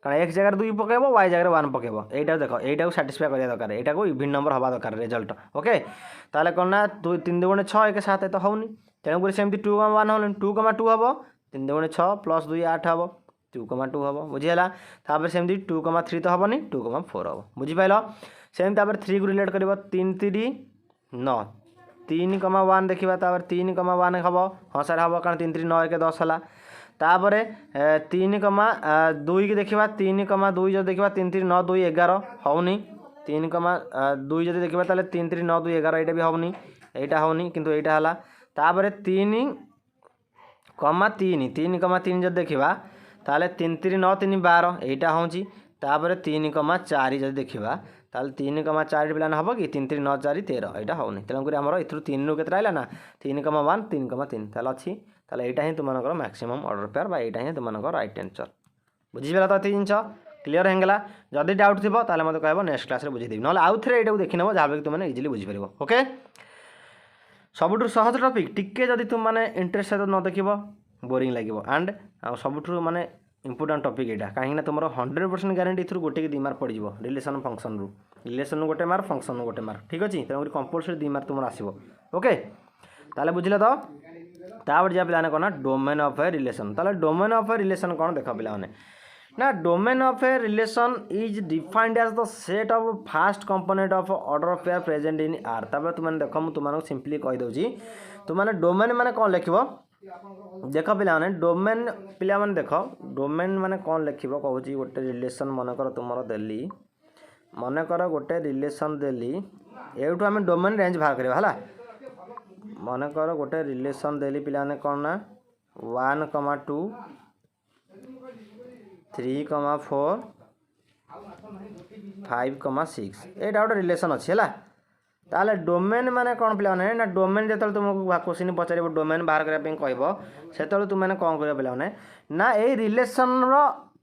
कारण एक्स जगह 2 पकेब वाई जगह 1 पकेब यहाँ देख यहाँ साटिस्फाई करा दरकार यहाँ को इवन नंबर हवा दरकार रिजल्ट ओके ताले कौन ना 3 2 6 1 7 तो होनी तेणुक सेमती 2, 1 हम 2, 2 हम 3 2 6 प्लस 2 8 हम 2, 2 हम बुझीगला तापर सेमती 2, 3 तो हेनी 2, 4 हम बुझीपाल सेमती 3 को रिलेट कर 3 3 9 3, 1 देखा तापर 3, 1 हम हाँ सर हम कारण 3 3 9 1 10 है तापर 3, 2 की देखा 3, 2 जो देखा 3 3 9 2 11 होनी 3, 2 जो देखा 3 3 9 2 11 यहाँ भी होनी यहाँ होनी किंतु यहाँ है तापर 3, 3 3, 3 जो देखा ताले 3 3 9 3 12 यहाँ हूँ तापर 3, 4 जब देखा ताल 3, 4 पे हम कि 3 3 9 4 13 यहाँ होनी तेणुक आमर ए 3 रू के ना 3, 1 3, 3 ताल अच्छी ताल यहाँ ही तुम मैक्सिमम ऑर्डर पेयर यहाँ ही तुम राइट आंसर बुझीपाल तो ये जिन क्लीयर होगा जदि डाउट थी ताल मत कह नेक्स्ट क्लास में बुझेदेवी ना आउ थे यहाँ देखी नब जहाँ तुमने इजिली बुझीपार ओके सबुठ सहज टपिक टिके जदि तुम मैंने इंटरेस्ट सहित न देख बोरिंग लगे एंड सबुठ माने इंपोर्टाट टपिक यहाँ कहीं तुम 100% ग्यारंटी थ्रू गोटे कि 2 मार्क पड़ जाव रिलेसन फंक्शन रू रिलेसन गोटे मार्क फंक्शन गोटे मार्क ठीक अच्छे तेणुक कंपलसरी 2 मार्क तुम आसो ओके ताले बुझिले तो तापर जा पे कौन डोमेन ऑफ ए रिलेशन ताले डोमेन ऑफ ए रिलेशन कौन देख पे ना domain of a relation is defined as the set of first component of order of pair present in R तापर तुम देख मुझे तुमको सिंपली कहीदे तुमने डोमेन माने कौन लिख देख पिलाने डोमेन पिलाने देख डोमेन माने कौन लिखिब कहूँ गोटे रिलेसन मनकर तुमर देली मनकर गोटे रिलेसन देली एठू आम डोमेन रेंज बाहर करवा है मनकर गोटे रिलेसन देली पिलाने कौन ना 1,2 3,4 5,6 एटा गोटे रिलेसन अच्छी है ताले डोमेन माने कौन पिलाने ना डोमेन जो तुमको क्वेश्चन पचार डोमेन बाहर करने कह से तुमने कौन कर पिलाने ना ये रिलेसन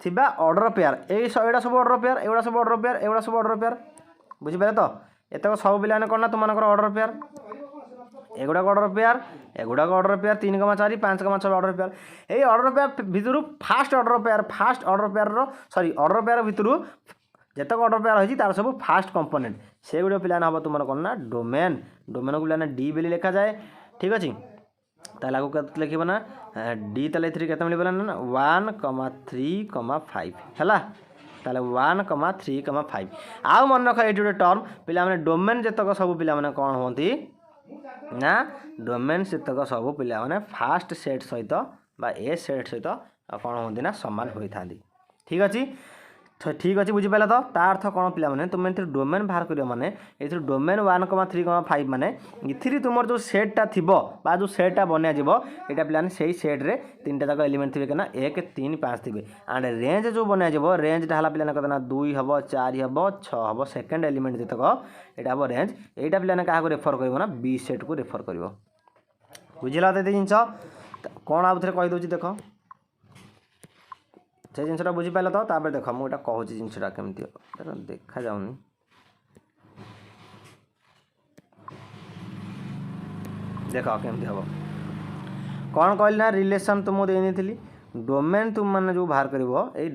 थिबा ऑर्डर पेयर एटा सब ऑर्डर पेयर एगुड़ा सब ऑर्डर पेयर एगुड़ा सब ऑर्डर पेयर बुझीपारे तो एतक सब पिलाने कौन ना तुम ऑर्डर पेयर एगुड़ा ऑर्डर पेयर एगुड़ा ऑर्डर पेयर 3,4 5,6 ऑर्डर पेयर ये ऑर्डर पेयर भितर first order pair sorry order pair भितर जितक ऑर्डर पेयर होती तार सब फास्ट कंपोनेंट से गुड़ा पिलाने हम तुम कौन ना डोमेन डोमेन को पिलाने डी बेली लिखा जाए ठीक अच्छे ताले आगे कत लिखब ना डी ताले 3 केते मिल ना 1,3,5 है ताले 1,3,5 आउ मन रख ये गोटे टर्म पिला डोमेन जितक सब पिला कौन होती ना डोमेन जितक सब पिला फास्ट सेट सहित बा ए सेट सहित कौन होती ना सामान होता ठीक अच्छे ठीक अच्छे बुझीपार तो ता अर्थ कौन पिला तुम डोमेन बाहर कर माने ये डोमेन 1,3,5 माने इथिरी तुम जो सेटा थी जो सेटा बनया जीव यहाँ पिलाने से सेट्रे 3टा जाक एलिमेंट थे क्या 1 3 5 थे एंड रेंज जो बनया जीव रेंजटा है पिलाने कहते 2 हम 4 हम 6 हम सेकेंड एलिमेंट जितक यहाँ हम रेंज यहाँ पिलाने क्या रेफर कर बी सेट को रेफर कर बुझला तो ये जिन कौन आउ थे कहीदे देख से जिनसा बुझीपार तो तापर देख मुझे कहूँ जिनसा केमती देखा जाऊनी देख केमती हम कौन कहली ना रिलेसन तुमको देनी डोमेन तुम मैंने जो बाहर कर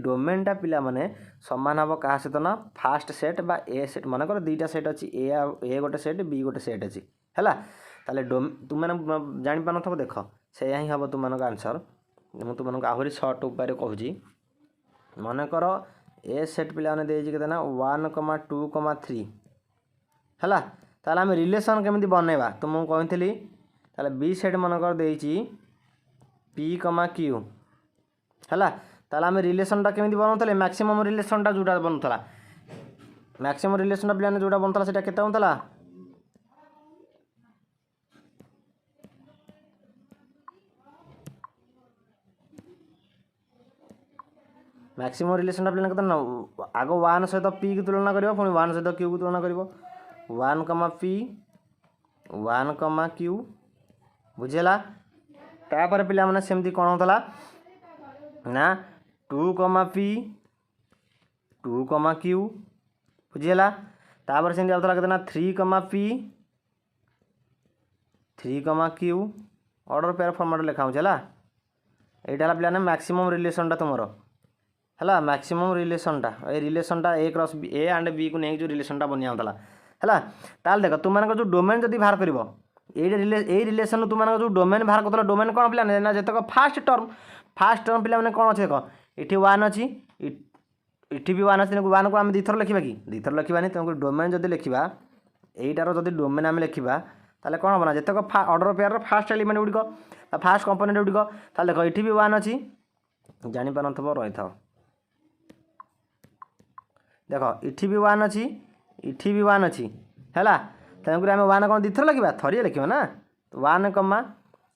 डोमेनटा पिला माने सामान हम क्या सहित ना फास्ट सेट बा ए सेट मन कर 2टा सेट अच्छी ए गोटे सेट बी गोटे सेट अच्छी है ताले तुम मैंने जापार न देख से ही हम तुम आंसर मुझे तुमको आहरी सर्ट उपाय कहूँ मनकर ए सेट पिलाने देते ना 1,2,3 है ताले आम रिलेसन केमी बनवा तुमको कही ताले बी सेट मनकर देती पी क्यू है ताले आम रिलेसनटा केमी बनाऊे मैक्सिमम रिलेसनटा जोटा बनूला मैक्सिमम रिलेसनटा पिलाने जोटा बनूला से केते बनूला मैक्सिमम रिलेसन पिलाने कहते ना आग 1 सहित पी की तुलना कर पुणी 1 सहित क्यू की तुलना कर 1, पी 1, क्यू बुझेगा तापर पिला माने सेमती कौन होता ना 2, पी 2, क्यू बुझेगा तापर सेमती आउला कहते ना 3, P 3, Q order pair format लिखा हो यहाँ पिलाने मैक्सिमम रिलेसनटा तुमर है मैक्सिमम रिलेसनटा ये रिलेसनटा A cross B A and B को नहीं जो रिलेसनटा बनिया होता है ताल देख तुम जो डोमेन जब बाहर कर रिलेसन तुम जो डोमेन बाहर कर डोमेन कौन पिलाने ना जितक फास्ट टर्म पिला कौन अच्छे देख ये 1 अच्छी इटी भी 1 अच्छी 1 को आम 2 थर लिखा कि 2 थर लिखा तुमको डोमेन जब लिखा यहीटार जब डोमेन आम लिखा ताले कौन हम ना जितक ऑर्डर पेयर फास्ट एलिमेंट गुड़िक फास्ट कंपोनेंट गुड़िक ताले देख ये भी 1 अच्छी जापार न रही था देख इठी भी 1 अच्छी इठी भी 1 अच्छी है तेणुक आम 1 कौन 2 थर लिखा थरिए लिखा ना 1,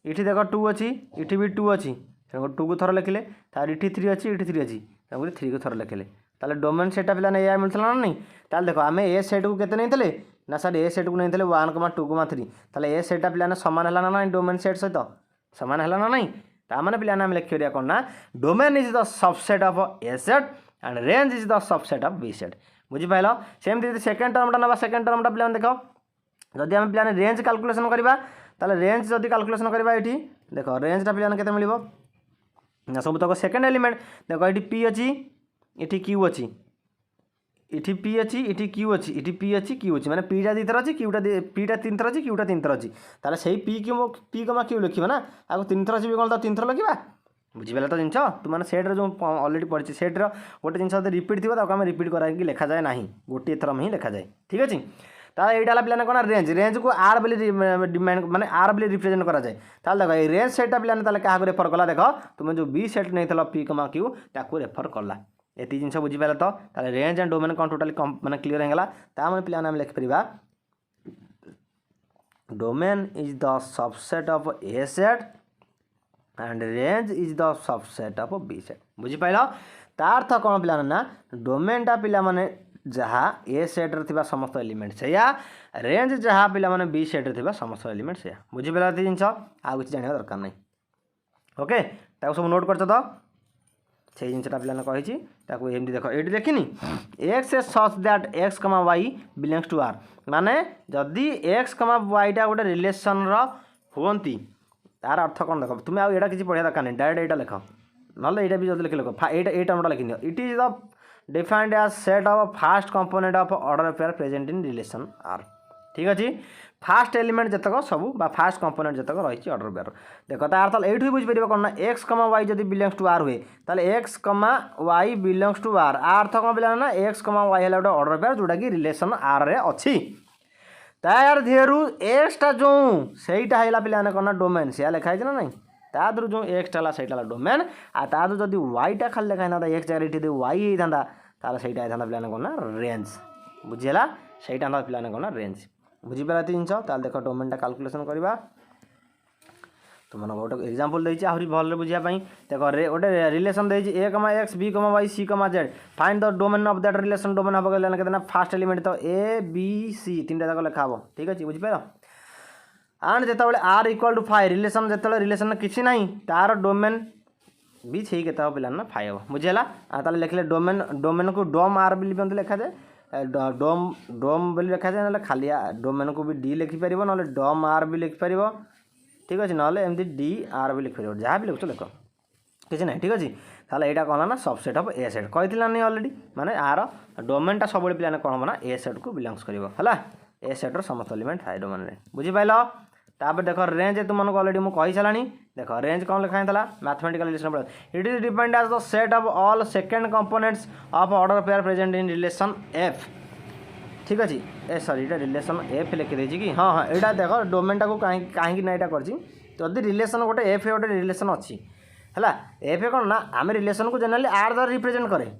इठी देख 2 अच्छी इठी भी 2 अच्छी तेणुक 2 को थर लिखिले तार इठी 3 अच्छी इठी 3 अच्छी तेणुक 3 को थर लिखिले ताले डोमेन सेटा पिलाने या मिलता ना नहीं ताले देख आम ए सेट को केते नहीं ना सर ए सेट को नहीं 1,2,3 ताले ए सेटा पिलाने सामान है ना डोमेन सेट सहित सामान है ना नहीं ताने पिलाने आम लिखिया कौन ना domain is the subset of A set and range is the subset of B set बुझीपाल सेमती सेकेंड टर्मटा ना सेकेंड टर्मटा पिला देख जदि आम पिलाने रेंज कैलकुलेशन करवा ताले रेंज जदि कैलकुलेशन करवा ये देख रेंजटा पिलाने केते मिलिबो ना सब तक सेकेंड एलिमेंट देख ये पी अच्छी ये क्यू अच्छी इटी पी अच्छी इटी क्यू अच्छी इटी पी अच्छी क्यू अच्छी मैंने पीटा 2 थर अच्छी क्यूटा पीटा 3 थर अच्छी क्यूटा 3 थर अच्छी ताले से पी क्यू लिखा ना आगे 3 थर अच्छी भी कौन 3 थर लिखा बुझीपाल तो जिन तुम सेट्रे जो अलरेडी पढ़ी सेट्र गोटे जिन रिपीट थी आम रिपीट कर लिखा जाए ना गोटे थर ही लिखा जाए ठीक अच्छे ताले एटा पिलाने कोन रेंज रेंज को आर बोली डिमांड माने आर बोली रिप्रेजेंट करा जाए ताले देखो ए रेंज सेटटा पिलाने ताले का रेफर कला देखो तुम जो बी सेट नहीं थलो पी कमा क्यू ताको रेफर कला एती जिनस बुझी पाला तो ताले रेंज एंड डोमेन कोन टोटली माने क्लियर हेगला ता माने पिलाने हम लिख परिबा domain is the subset of A set and range is the subset of B set बुझी पाइल तार अर्थ कौन पिला ना डोमेनटा पिला माने जहाँ ए सेट्रे थी समस्त एलिमेंट से रेंज जहाँ पिला माने बी सेट्रे थी समस्त एलिमेंट से बुझी पाला जिन आउ कि जाना दरकार नहीं ओके ताको सब नोट कर तो से जिनटा पिला कही एमती देख ये देखनी x A such that x comma Y belongs to are माने जदि एक्स कमा वाईटा गोटे रिलेसन रुहंती तार अर्थ कौन देख तुम्हें आउ यहाँ किसी पढ़ा दरकार नहीं डायरेक्ट यहाँ लिख ना यहाँ भी जो लिख लिख ये टर्मटा लिखि नियो it is the defined as set of first component of order pair present in relation R ठीक अच्छे फास्ट एलिमेंट जितक सब फास्ट कंपोनेंट जितक रही ऑर्डर पेयर देख तार ये बुझीपर कौन ना एक्स कमा वाई जब बिलोंग्स टू आर हुए ताले X comma Y belongs to are अर्थ कौन पिला ना एक्स कमा वाई है गोटे ऑर्डर पेयर जोटा कि रिलेशन आर रे अच्छी तार देहरु एक्सटा जो सहीटा है पिला कौन ना डोमेन से लिखाई ना नहीं तादर जो एक्सटा सहीटा डोमेन आ तादर जब वाईटा खाली लिखाई था एक्स जगह ये वाई होता ताल सहीटा होता पिला कौन ना रेंज बुझीला सहीटा पिला कौन ना रेंज बुझीपारा जिनस देख डोमेनटा कैलकुलेशन करवा तुम गोटे एग्जांपल देती आहरी भल बुझापी देख गोटे रिलेसन देती A comma X B comma Y C comma Z find the domain of that relation domain हम कहना फास्ट एलिमेंट तो ए बी सी तीन टाक लिखा हम ठीक अच्छे बुझीपार एंड जिते आर इक्वल टू 5 रिलेसन जो रिलेसन किसी ना तार डोमेन भी छे के पिला 5 हम बुझेगा ताले लिखले डोमेन डोमेन को डोम आर भी लिखा जाए डोम डोम बोली लिखा जाए ना खाली डोमेन को भी डी लिखिपर ना डोम आर भी लिखिपर ठीक अच्छे ना एमती डी आर भी लिखिपर जहाँ भी लिखुच लिख किसी ना ठीक अच्छे ताले यहाँ कौन ना सबसेट ऑफ ए सेट कही नहीं ऑलरेडी माने आर डोमेनटा सब पिला कौन हम ना ए सेट को बिलोंग्स करला ए सेट्र समस्त एलिमेंट थाए डोमेन में बुझीपाल तापर देख रेंज तुमको ऑलरेडी मुझे कही सारा देख रेंज कौन लिखा था mathematical relation it is depend as the set of all second components of order pair present in relation F ठीक अच्छे ए सॉरी ये रिलेशन एफ लिखिदे कि हाँ हाँ यहाँ देख डोमेनटा को कहीं ना यहाँ कर रिलेशन गोटे एफ गोटे रिलेशन अच्छी है एफ कौन ना आम रिलेशन को जेनराली आर द्वारा रिप्रेजेंट करे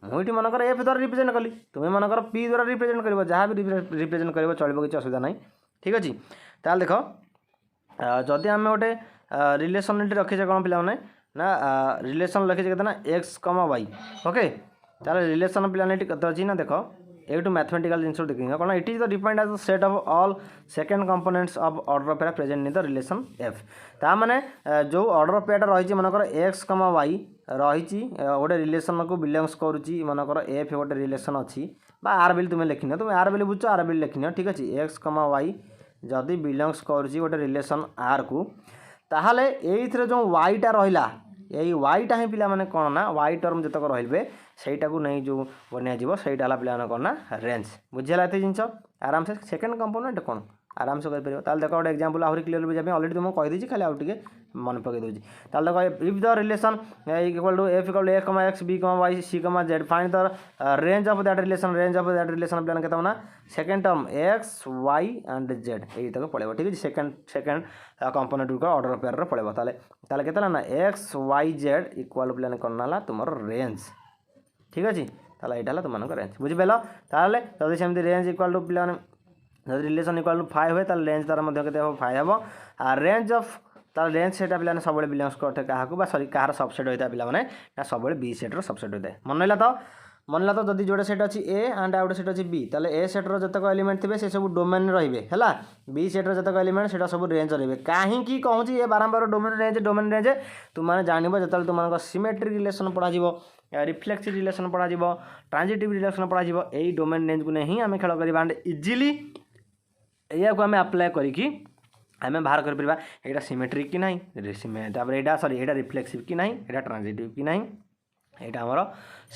मुझे मनकर एफ द्वारा रिप्रेजेंट कली तुम्हें मनकर पी द्वारा रिप्रेजेंट कर जहाँ भी रिप्रेजेंट कर चलो किसी असुविधा ना ठीक अच्छे ताल देख जदि आम गोटे रिलेसन रखीचे कौन पिला ना रिलेसन लिखीचे कहते ना एक्स कमा वाई ओके ताल रिलेसन पिला कत अच्छी ना देख ये मैथमेटिकल जिन देखिए कौन it is the depend as the set of all second components of order pair present in the relation F ता माने जो ऑर्डर पेयर रही मनकर एक्स कमा वाई रही गोटे रिलेसन को बिलोंग्स करुच्ची मनकर एफ गोटे रिलेसन अच्छी आर बिल तुम्हें लिखिन तुम आर बिल बुझ आर बिल लिखिन ठीक अच्छे एक्स कमा वाई जदि बिलोंग्स करुच्ची गोटे रिलेसन आर को ताहले ये जो वाईटा रहा यही वाईटा ही पिला माने कौन ना वाई टर्म जितक रे सहीटा को नहीं जो बनाई सहीटा पिला कौन ना रेंज बुझेगा ये जिन आराम से सेकेंड कंपोनेंट कौन आराम से करें ताल देख गोटे एग्जांपल आहरी क्लियर बुझापी ऑलरेडी तुमको कहीदी खाली आउ टे मन पकई दूसरी ताल देख if the relation equal to F equal to A comma X B comma Y C comma Z find the range of that relation प्लान के ना second term X Y and Z यही तक पड़े ठीक है सेकेंड कंपोनेंट गुड़ ऑर्डर पेयर पड़े ताले के ना एक्स वाई जेड इक्वल प्लान करना तुम रेंज ठीक अच्छे ताला यहाँ तुम रेंज बुझीपाल ताले जब सेमती रेंज इक्वल टू पिला जब रिलेसन इक्वल टू 5 हुए ताल रेंज तार के 5 हम आ रेंज ऑफ तार रेंज सेटा पिला सब बिलोंग्स करते क्या सॉरी कहार सबसेट होता है पिला सब बी सेट्र सबसेट होता है मन रहा तो जदि जोड़े सेट अच्छी ए एंड आउट सेट अच्छी बी ताले ए सेट्र जतक एलिमेंट थे से सब डोमेन रे है बी सेट्र जतक एलिमेंट से सब रेंज रे कहीं कहूँ ये बारंबार डोमेन रेंज तुमने जानव जो तुम सिमेट्रिक रिलेसन पढ़ा रिफ्लेक्सिव रिलेसन पढ़ा ट्रांजिटिव रिलेसन पढ़ा यही डोमेन रेंज को नहीं आम खेल करवा एंड इजिली या को आम अप्लाय करिकी आम बाहर कर परिबा एटा सिमेट्रिक कि नहीं तापर एटा सॉरी एटा रिफ्लेक्सिव कि नहीं एटा ट्रांजिटिव कि नहीं एटा हमर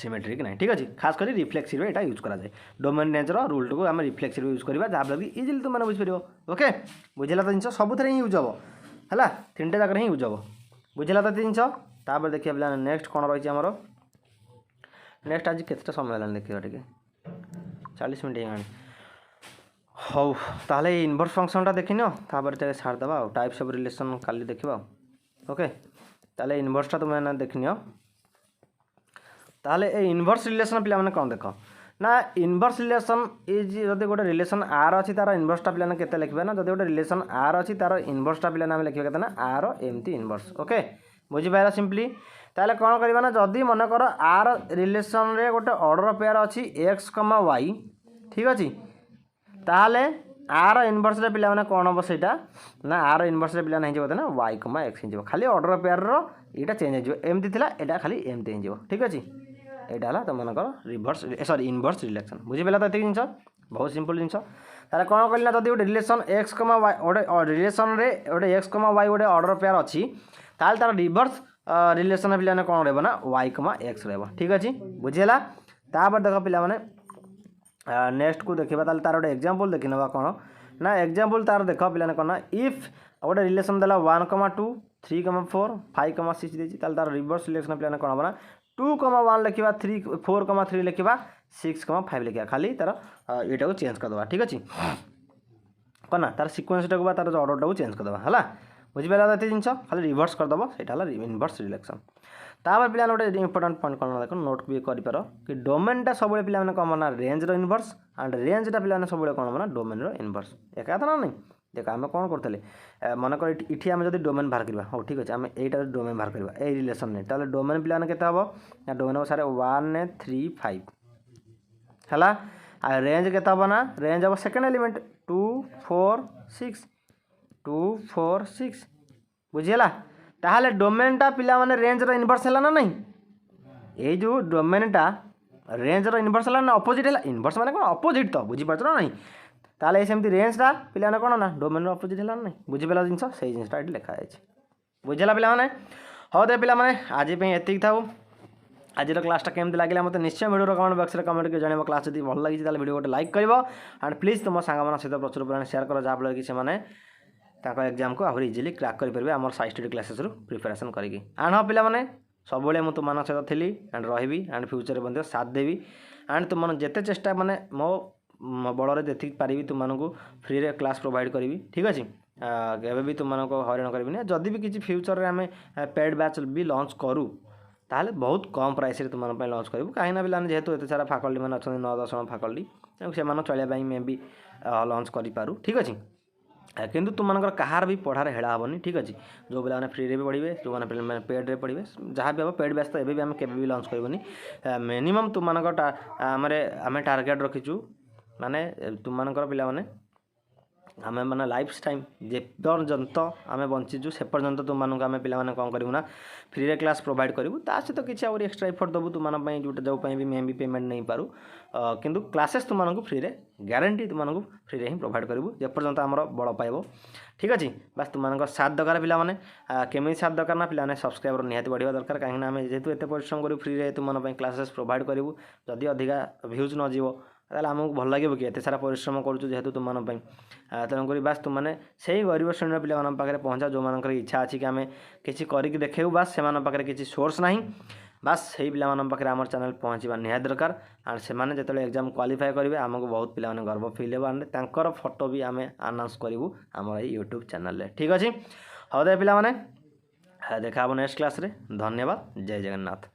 सिमेट्रिक नहीं ठीक अच्छे खास कर रिफ्लेक्सिव एटा यूज करा जाए डोमेन रेंज रो रूल को आम रिफ्लेक्सिव यूज करवा जहाँ कि इजिली तुम मैंने बुझीपर ओके बुझेगा तो जिन सब थे यूज हम है तीन जगह ही यूज हम बुझेगा तो जिन तापर देखिए पे नेक्स्ट कौन रही आमर नेक्स्ट आज केते समय है देखिए टे 40 मिनट ହଉ ତାହେଲେ ଏଇ ଇନଭର୍ସ ଫଙ୍କସନ୍ଟା ଦେଖିନିଅ ତାପରେ ଟିକେ ଛାଡ଼ିଦେବା ଆଉ ଟାଇପ୍ସ ଅଫ୍ ରିଲେସନ୍ କାଲି ଦେଖିବା ଓକେ। ତାହେଲେ ଇନଭର୍ସଟା ତୁମେ ନା ଦେଖିନିଅ। ତାହେଲେ ଏ ଇନଭର୍ସ ରିଲେସନ୍ ପିଲାମାନେ କ'ଣ ଦେଖ ନା ଇନଭର୍ସ ରିଲେସନ୍ ଇଜ୍ ଯଦି ଗୋଟେ ରିଲେସନ୍ ଆର୍ ଅଛି ତାର ଇନଭର୍ସଟା ପିଲାମାନେ କେତେ ଲେଖିବେ ନା ଯଦି ଗୋଟେ ରିଲେସନ୍ ଆର୍ ଅଛି ତାର ଇନଭର୍ସଟା ପିଲାମାନେ ଆମେ ଲେଖିବା କେତେ ନା ଆର୍ ଏମିତି ଇନଭର୍ସ ଓକେ ବୁଝିପାରିଲା ସିମ୍ପଲି। ତାହେଲେ କ'ଣ କରିବା ନା ଯଦି ମନେକର ଆର୍ ରିଲେସନ୍ରେ ଗୋଟେ ଅର୍ଡ଼ର ପେୟାର ଅଛି ଏକ୍ସ କମା ୱାଇ ଠିକ୍ ଅଛି ତାହେଲେ आर इनवर्स पिला कौन हम सहीटा ना आर इनवर्स पिला हो ना वाई कमा एक्स हो खाली ऑर्डर पेयर यहाँ चेंज होमती यहाँ खाली एमती हो ठीक अच्छे यहाँ है तुम मनकर रिवर्स सॉरी इनवर्स रिलेशन बुझीपाला तो ये जिन बहुत सिंपल जिन तार कौन कहली ना जब गोटे रिलेशन एक्स कमा वाई गोटे रिलेशन गोटे एक्स कमा वाई गोटे ऑर्डर पेयर अच्छी ताल तार रिवर्स रिलेशन पिला कौन रहा ना वाई कमा एक्स रहा ठीक अच्छे बुझीगला तापर देख पिला नेक्स्ट को देखा तार गोटे एग्जांपल देखी ना कौन ना एग्जांपल तार देख पिला कौन ना इफ गोटे रिलेशन देला 1,2 3,4 5,6 देती तार रिवर्स रिलेशन पिला कौन हम ना 2,1 लिखा 4,3 लिखा 6,5 लिखा खाली तार यहाँ को चेंज करदे ठीक अच्छे कौन ना तार सिक्वेन्स टाक तार ऑर्डर को चेंज करदे है बुझीपारा ये जिन खाली रिवर्स करदे यहाँ इनवर्स रिलेशन तापर पिला गोटे इंपोर्टेंट पॉइंट कौन देख नोट भी कर कि डोमेनटा सब पिला कौन ना रेंज इनवर्स एंड रेंजटा पिला सब कौन ना डोमेन इनवर्स एक था ना नहीं देख आम कौन करते मनकर इटी आम जब डोमेन बाहर करवा हो ठीक अच्छे आम यहाँ डोमेन बाहर करवा ये रिलेशन नहीं ताले डोमेन पिला के ना डोमेन को सारे 1 3 5 है रेंज के ना रेंज हम सेकेंड एलिमेंट 2 4 6 2 4 6 बुझीगला ताहले डोमेनटा पिला माने रेंज रो इनवर्स है ना नहीं ये जो डोमेनटा रेंज रो इनवर्स है ना अपोजिट है इनवर्स माने कौन अपोजिट तो बुझी पार्छ ना नहीं ताले सेमती रेंजटा पिला माने कौन ना डोमेन रो अपोजिट है ना नहीं बुझी पाला जिनस से जिनसटा ये लिखा है बुझेला पिला माने हो दे पिला माने आज एतिक था आज क्लासटा केमती लगे मतलब निश्चय वीडियो कमेंट बॉक्स में कमेंट कर जानव क्लास जब भल लगी वीडियो गोटे लाइक कर एंड प्लीज तुम सांग सहित प्रचुर परिमाण शेयर कर जहाँफल कि से एग्जाम को आहरी इजिली क्रैक करेंगे आम साई स्टडी क्लासेस प्रिपेरेसन करी एंड हाँ पे सब मुझे तुम सहित थी एंड रही एंड फ्यूचर में साथ देवी एंड तुम जिते चेष्टा माने मो बड़े जी पारि तुमको फ्री रे क्लास प्रोवाइड करी ठीक अच्छे केवे भी तुमको हईराण करी जदि भी किसी फ्यूचर में आम पेड बैच भी लॉन्च करूँ ताहले बहुत कम प्राइस तुम लॉन्च करूँ कहीं पे जेहेतु एत सारा फैकल्टी मैंने अच्छा 9-10 जन फैकल्टी से चलिए मे भी लॉन्च करूँ ठीक अच्छे किंतु तुम कहार भी पढ़ार हेड़ा हेनी ठीक अच्छे जो पे फ्री रे भी पढ़े जो मैंने पेड रे पढ़े जहाँ भी हम पेड बैच तो एवं भी आम के भी लॉन्च करनी मिनिमम तुम आम टार्गेट रखीचु माने तुम पिला माने आम मैंने लाइफ टाइम जे पर्यंत आम बंचीचु से पर्यंत तुमको आम पे कौन करूँ ना फ्री रे क्लास प्रोवाइड करूँ ता सहित किसी आउरी एक्सट्रा एफर्ट देवु तुम जोटा जो भी मे भी पेमेंट नहीं पारू किंतु क्लासेस तुमको फ्री रे गारंटी तुमको फ्री रे ही प्रोवाइड करूँ जेपर्यंत आमर बड़ पाइब ठीक अच्छे बस तुम साथ दरकार पे मैंने केमी साथ दरकार ना पे सब्सक्राइबर निहाती बढ़िया दरकार कहीं आम जेहेतु एत परिश्रम करूँ फ्री रे तुम क्लासेस प्रोवाइड करूँ जदि अधिका व्यूज न जीव ताहले आमको भल लगे कि एत सारा परिश्रम करूँ जेहेतु तुम तेणुक बस तुमने से गरीब श्रेणी पिला पाखे पहुँचा जो मान इच्छा अच्छी कि आम किसी करके देखेबू बस से पाखे किसी सोर्स ना बस से पिला पाखे आम चैनल पहुँचा निहाती दरकार एंड से जो एग्जाम क्वालिफाई करेंगे आमको बहुत पिला गर्व फिल हो एंड तांकर फोटो भी आम अनाउंस करूँ आम यूट्यूब चैनल ठीक अच्छे हाँ दे पिला देखा नेक्स्ट क्लास रे धन्यवाद जय जगन्नाथ।